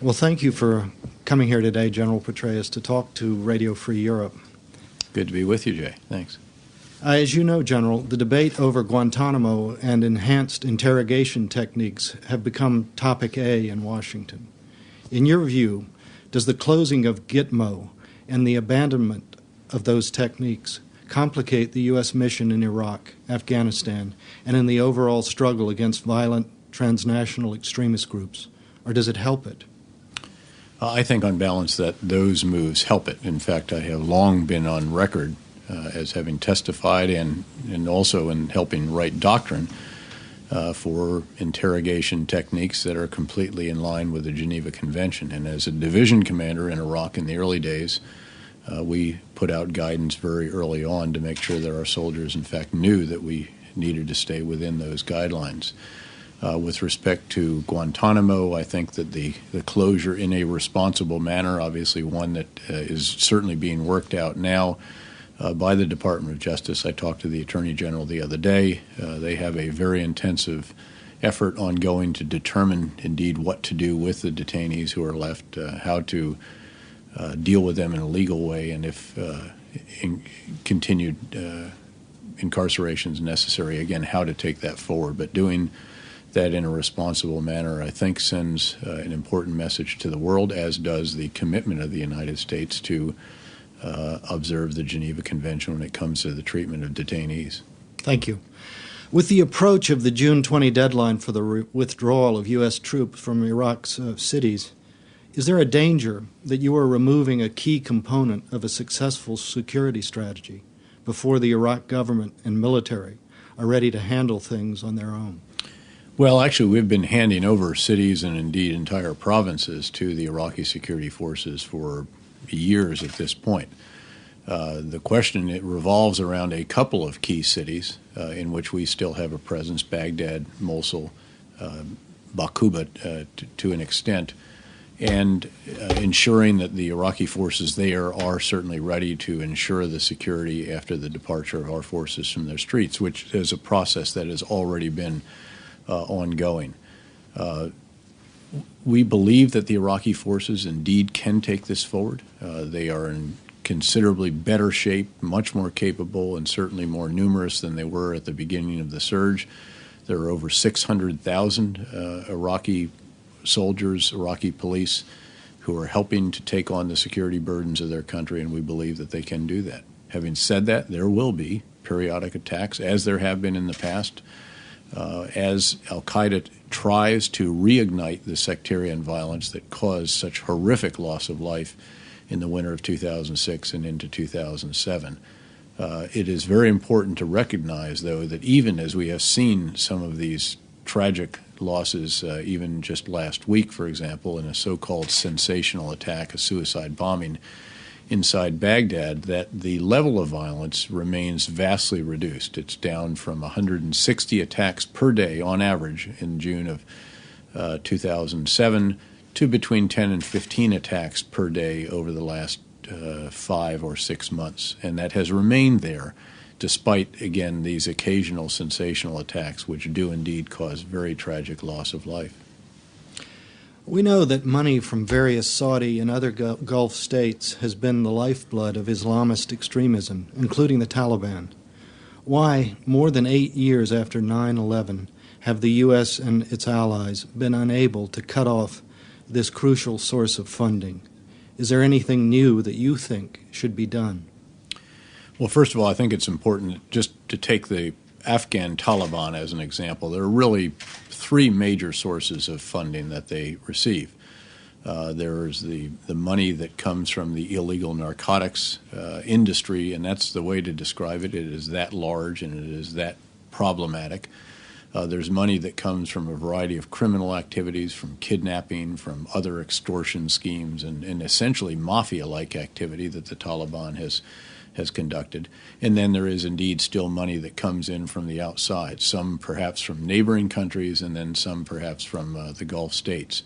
Well, thank you for coming here today, General Petraeus, to talk to Radio Free Europe. Good to be with you, Jay. Thanks. As you know, General, the debate over Guantanamo and enhanced interrogation techniques have become topic A in Washington. In your view, does the closing of Gitmo and the abandonment of those techniques complicate the U.S. mission in Iraq, Afghanistan, and in the overall struggle against violent transnational extremist groups, or does it help it? I think on balance that those moves help it. In fact, I have long been on record as having testified and also in helping write doctrine for interrogation techniques that are completely in line with the Geneva Convention. And as a division commander in Iraq in the early days, we put out guidance very early on to make sure that our soldiers, in fact, knew that we needed to stay within those guidelines. With respect to Guantanamo, I think that the closure in a responsible manner, obviously one that is certainly being worked out now by the Department of Justice. I talked to the Attorney General the other day. They have a very intensive effort ongoing to determine indeed what to do with the detainees who are left, how to deal with them in a legal way, and if continued incarceration is necessary, again, how to take that forward. But doing that in a responsible manner, I think, sends an important message to the world, as does the commitment of the United States to observe the Geneva Convention when it comes to the treatment of detainees. Thank you. With the approach of the June 20 deadline for the withdrawal of U.S. troops from Iraq's cities, is there a danger that you are removing a key component of a successful security strategy before the Iraq government and military are ready to handle things on their own? Well, actually, we've been handing over cities and indeed entire provinces to the Iraqi security forces for years at this point. The question, it revolves around a couple of key cities in which we still have a presence: Baghdad, Mosul, Bakuba to an extent, and ensuring that the Iraqi forces there are certainly ready to ensure the security after the departure of our forces from their streets, which is a process that has already been ongoing. We believe that the Iraqi forces indeed can take this forward. They are in considerably better shape, much more capable, and certainly more numerous than they were at the beginning of the surge. There are over 600,000 Iraqi soldiers, Iraqi police, who are helping to take on the security burdens of their country, and we believe that they can do that. Having said that, there will be periodic attacks, as there have been in the past, as al-Qaeda tries to reignite the sectarian violence that caused such horrific loss of life in the winter of 2006 and into 2007. It is very important to recognize, though, that even as we have seen some of these tragic losses, even just last week, for example, in a so-called sensational attack, a suicide bombing inside Baghdad, that the level of violence remains vastly reduced. It's down from 160 attacks per day on average in June of 2007 to between 10 and 15 attacks per day over the last 5 or 6 months. And that has remained there despite, again, these occasional sensational attacks, which do indeed cause very tragic loss of life. We know that money from various Saudi and other Gulf states has been the lifeblood of Islamist extremism, including the Taliban. Why, more than 8 years after 9/11, have the U.S. and its allies been unable to cut off this crucial source of funding? Is there anything new that you think should be done? Well, first of all, I think it's important just to take the Afghan Taliban as an example. There are really 3 major sources of funding that they receive. There is the money that comes from the illegal narcotics industry, and that's the way to describe it. It is that large and it is that problematic. There's money that comes from a variety of criminal activities, from kidnapping, from other extortion schemes, and essentially mafia-like activity that the Taliban has conducted. And then there is indeed still money that comes in from the outside, some perhaps from neighboring countries and then some perhaps from the Gulf states.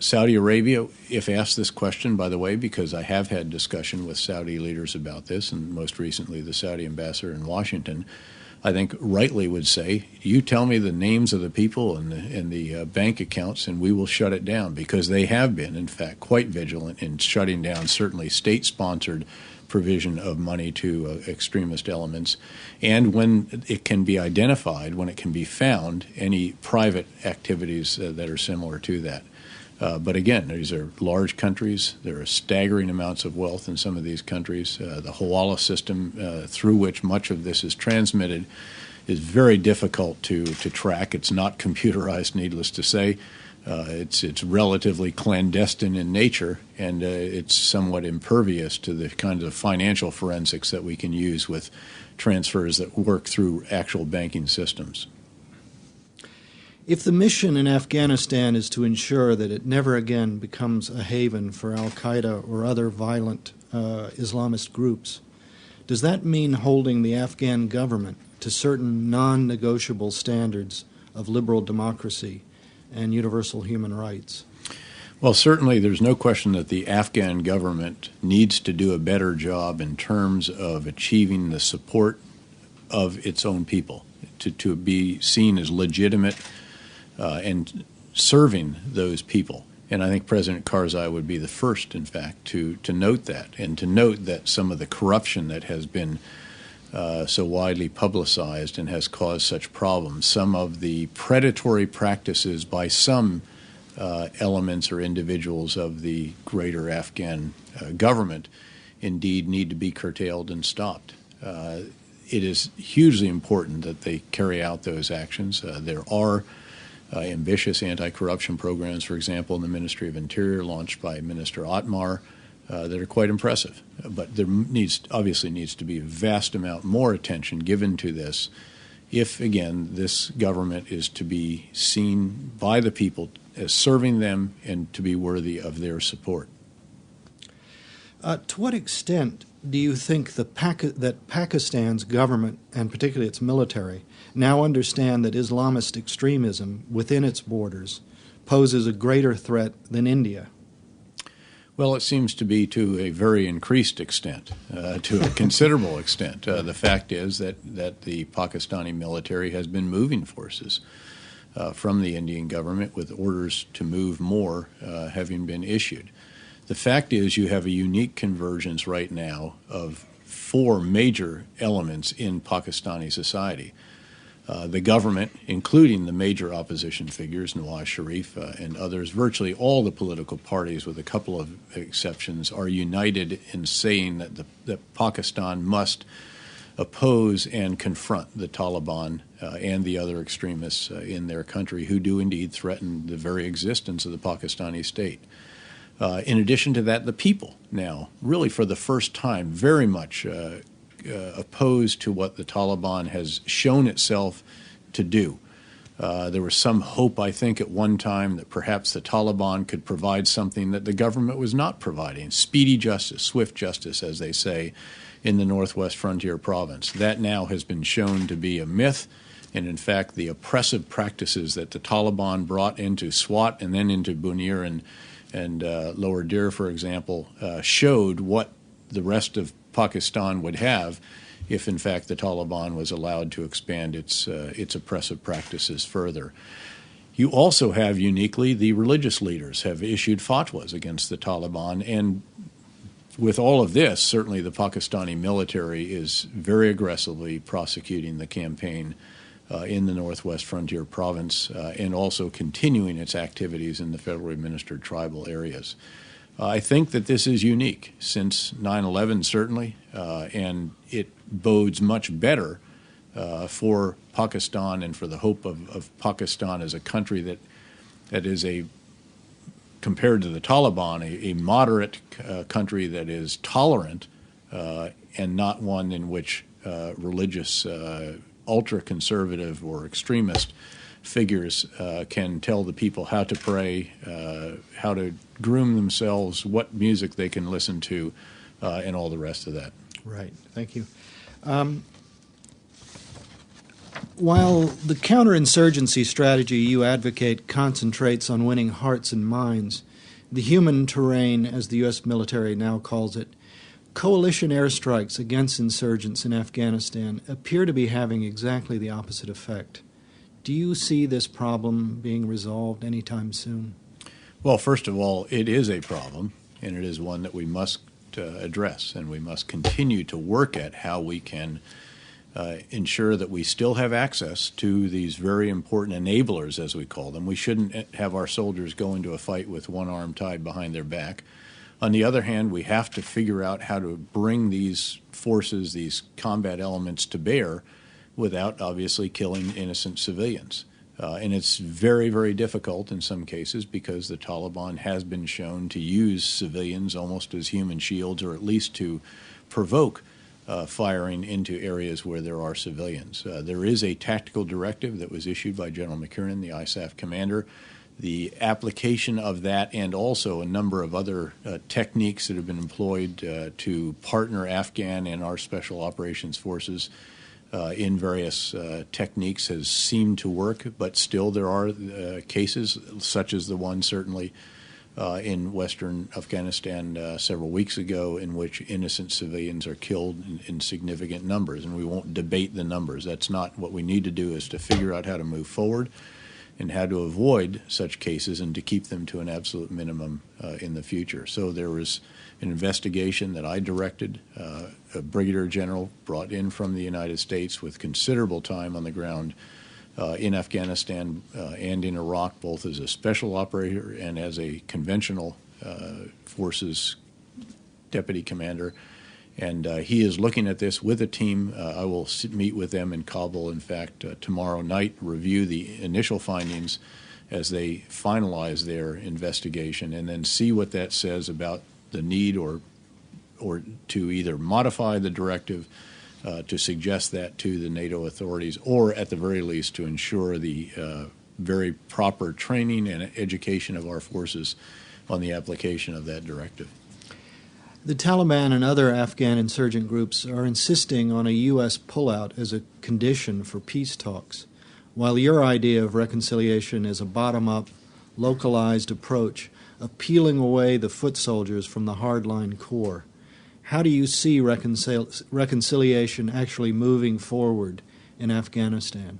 Saudi Arabia, if asked this question, by the way, because I have had discussion with Saudi leaders about this, and most recently the Saudi ambassador in Washington, I think rightly would say, you tell me the names of the people and the bank accounts, and we will shut it down, because they have been, in fact, quite vigilant in shutting down certainly state-sponsored provision of money to extremist elements, and when it can be identified, when it can be found, any private activities that are similar to that. But again, these are large countries. There are staggering amounts of wealth in some of these countries. The Hawala system through which much of this is transmitted is very difficult to track. It's not computerized, needless to say. It's relatively clandestine in nature, and it's somewhat impervious to the kinds of financial forensics that we can use with transfers that work through actual banking systems. If the mission in Afghanistan is to ensure that it never again becomes a haven for al-Qaeda or other violent Islamist groups, does that mean holding the Afghan government to certain non-negotiable standards of liberal democracy and universal human rights? Well, certainly there's no question that the Afghan government needs to do a better job in terms of achieving the support of its own people, to be seen as legitimate and serving those people. And I think President Karzai would be the first, in fact, to note that, and to note that some of the corruption that has been so widely publicized and has caused such problems, some of the predatory practices by some elements or individuals of the greater Afghan government indeed need to be curtailed and stopped. It is hugely important that they carry out those actions. There are ambitious anti-corruption programs, for example, in the Ministry of Interior, launched by Minister Otmar, that are quite impressive. But there obviously needs to be a vast amount more attention given to this if, again, this government is to be seen by the people as serving them and to be worthy of their support. To what extent do you think that Pakistan's government, and particularly its military, now understand that Islamist extremism within its borders poses a greater threat than India? Well, it seems to be to a very increased extent, to a considerable extent. The fact is that the Pakistani military has been moving forces from the Indian government, with orders to move more having been issued. The fact is you have a unique convergence right now of four major elements in Pakistani society. The government, including the major opposition figures, Nawaz Sharif and others, virtually all the political parties, with a couple of exceptions, are united in saying that Pakistan must oppose and confront the Taliban and the other extremists in their country who do indeed threaten the very existence of the Pakistani state. In addition to that, the people now, really for the first time, very much opposed to what the Taliban has shown itself to do. There was some hope, I think, at one time that perhaps the Taliban could provide something that the government was not providing, speedy justice, swift justice, as they say, in the Northwest Frontier Province. That now has been shown to be a myth, and in fact the oppressive practices that the Taliban brought into Swat and then into Bunir and Lower Dir, for example, showed what the rest of Pakistan would have if, in fact, the Taliban was allowed to expand its oppressive practices further. You also have, uniquely, the religious leaders have issued fatwas against the Taliban, and with all of this, certainly the Pakistani military is very aggressively prosecuting the campaign in the Northwest Frontier Province and also continuing its activities in the federally administered tribal areas. I think that this is unique since 9/11, certainly, and it bodes much better for Pakistan and for the hope of Pakistan as a country that is compared to the Taliban, a moderate country that is tolerant and not one in which religious ultra-conservative or extremist figures can tell the people how to pray, how to groom themselves, what music they can listen to, and all the rest of that. Right. Thank you. While the counterinsurgency strategy you advocate concentrates on winning hearts and minds, the human terrain, as the U.S. military now calls it, Coalition airstrikes against insurgents in Afghanistan appear to be having exactly the opposite effect. Do you see this problem being resolved anytime soon? Well, first of all, it is a problem, and it is one that we must address, and we must continue to work at how we can ensure that we still have access to these very important enablers, as we call them. We shouldn't have our soldiers go into a fight with one arm tied behind their back. On the other hand, we have to figure out how to bring these forces, these combat elements to bear without obviously killing innocent civilians. And it's very, very difficult in some cases because the Taliban has been shown to use civilians almost as human shields, or at least to provoke firing into areas where there are civilians. There is a tactical directive that was issued by General McKernan, the ISAF commander. The application of that and also a number of other techniques that have been employed to partner Afghan and our special operations forces in various techniques has seemed to work, but still there are cases, such as the one certainly in western Afghanistan several weeks ago, in which innocent civilians are killed in significant numbers, and we won't debate the numbers. That's not what we need to do, is to figure out how to move forward and how to avoid such cases and to keep them to an absolute minimum in the future. So there was an investigation that I directed, a brigadier general brought in from the United States with considerable time on the ground in Afghanistan and in Iraq, both as a special operator and as a conventional forces deputy commander. And he is looking at this with a team. I will meet with them in Kabul, in fact, tomorrow night, review the initial findings as they finalize their investigation, and then see what that says about the need or to either modify the directive to suggest that to the NATO authorities, or at the very least to ensure the very proper training and education of our forces on the application of that directive. The Taliban and other Afghan insurgent groups are insisting on a U.S. pullout as a condition for peace talks, while your idea of reconciliation is a bottom-up, localized approach, peeling away the foot soldiers from the hardline core. How do you see reconciliation actually moving forward in Afghanistan?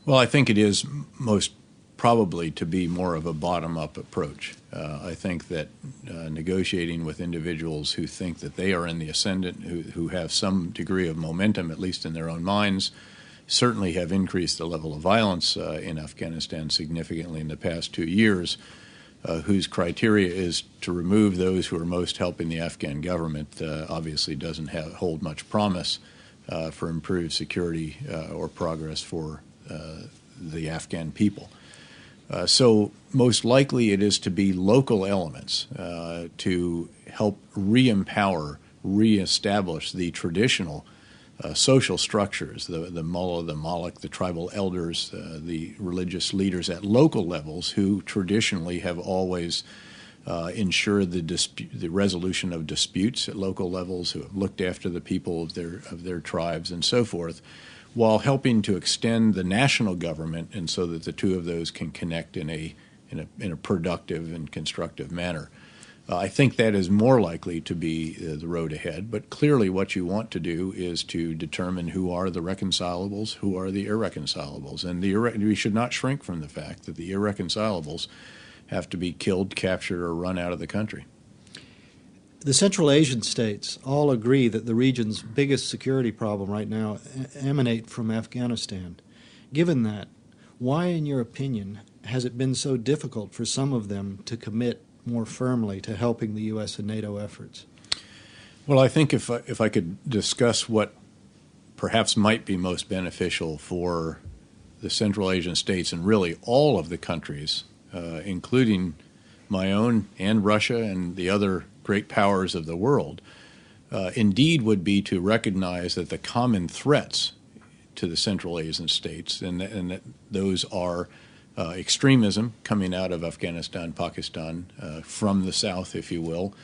Well, I think it is most probably to be more of a bottom-up approach. I think that negotiating with individuals who think that they are in the ascendant, who have some degree of momentum, at least in their own minds, certainly have increased the level of violence in Afghanistan significantly in the past 2 years, whose criteria is to remove those who are most helping the Afghan government, obviously doesn't hold much promise for improved security or progress for the Afghan people. So most likely it is to be local elements to help re-empower, re-establish the traditional social structures, the mullah, the malik, the tribal elders, the religious leaders at local levels who traditionally have always ensured the resolution of disputes at local levels, who have looked after the people of their tribes and so forth, while helping to extend the national government, and so that the two of those can connect in a productive and constructive manner. I think that is more likely to be the road ahead, but clearly what you want to do is to determine who are the reconcilables, who are the irreconcilables, and we should not shrink from the fact that the irreconcilables have to be killed, captured, or run out of the country. The Central Asian states all agree that the region's biggest security problem right now emanate from Afghanistan. Given that, why, in your opinion, has it been so difficult for some of them to commit more firmly to helping the U.S. and NATO efforts? Well, I think if I could discuss what perhaps might be most beneficial for the Central Asian states and really all of the countries, including my own and Russia and the other great powers of the world, indeed would be to recognize that the common threats to the Central Asian states, and that those are extremism coming out of Afghanistan, Pakistan, from the south, if you will,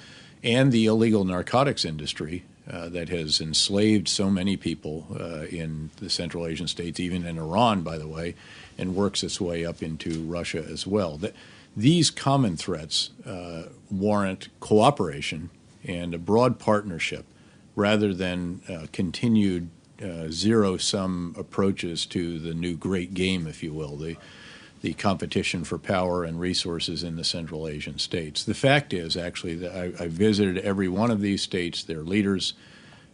and the illegal narcotics industry that has enslaved so many people in the Central Asian states, even in Iran, by the way, and works its way up into Russia as well. These common threats warrant cooperation and a broad partnership rather than continued zero-sum approaches to the new great game, if you will, the competition for power and resources in the Central Asian states. The fact is, actually, that I visited every one of these states, their leaders,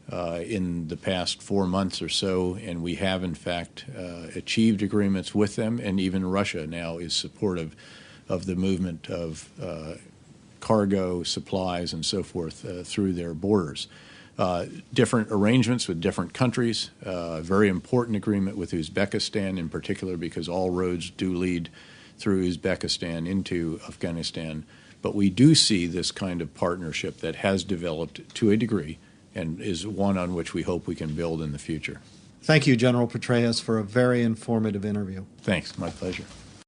in the past 4 months or so, and we have, in fact, achieved agreements with them, and even Russia now is supportive of the movement of cargo, supplies, and so forth through their borders. Different arrangements with different countries, very important agreement with Uzbekistan in particular, because all roads do lead through Uzbekistan into Afghanistan. But we do see this kind of partnership that has developed to a degree and is one on which we hope we can build in the future. Thank you, General Petraeus, for a very informative interview. Thanks. My pleasure.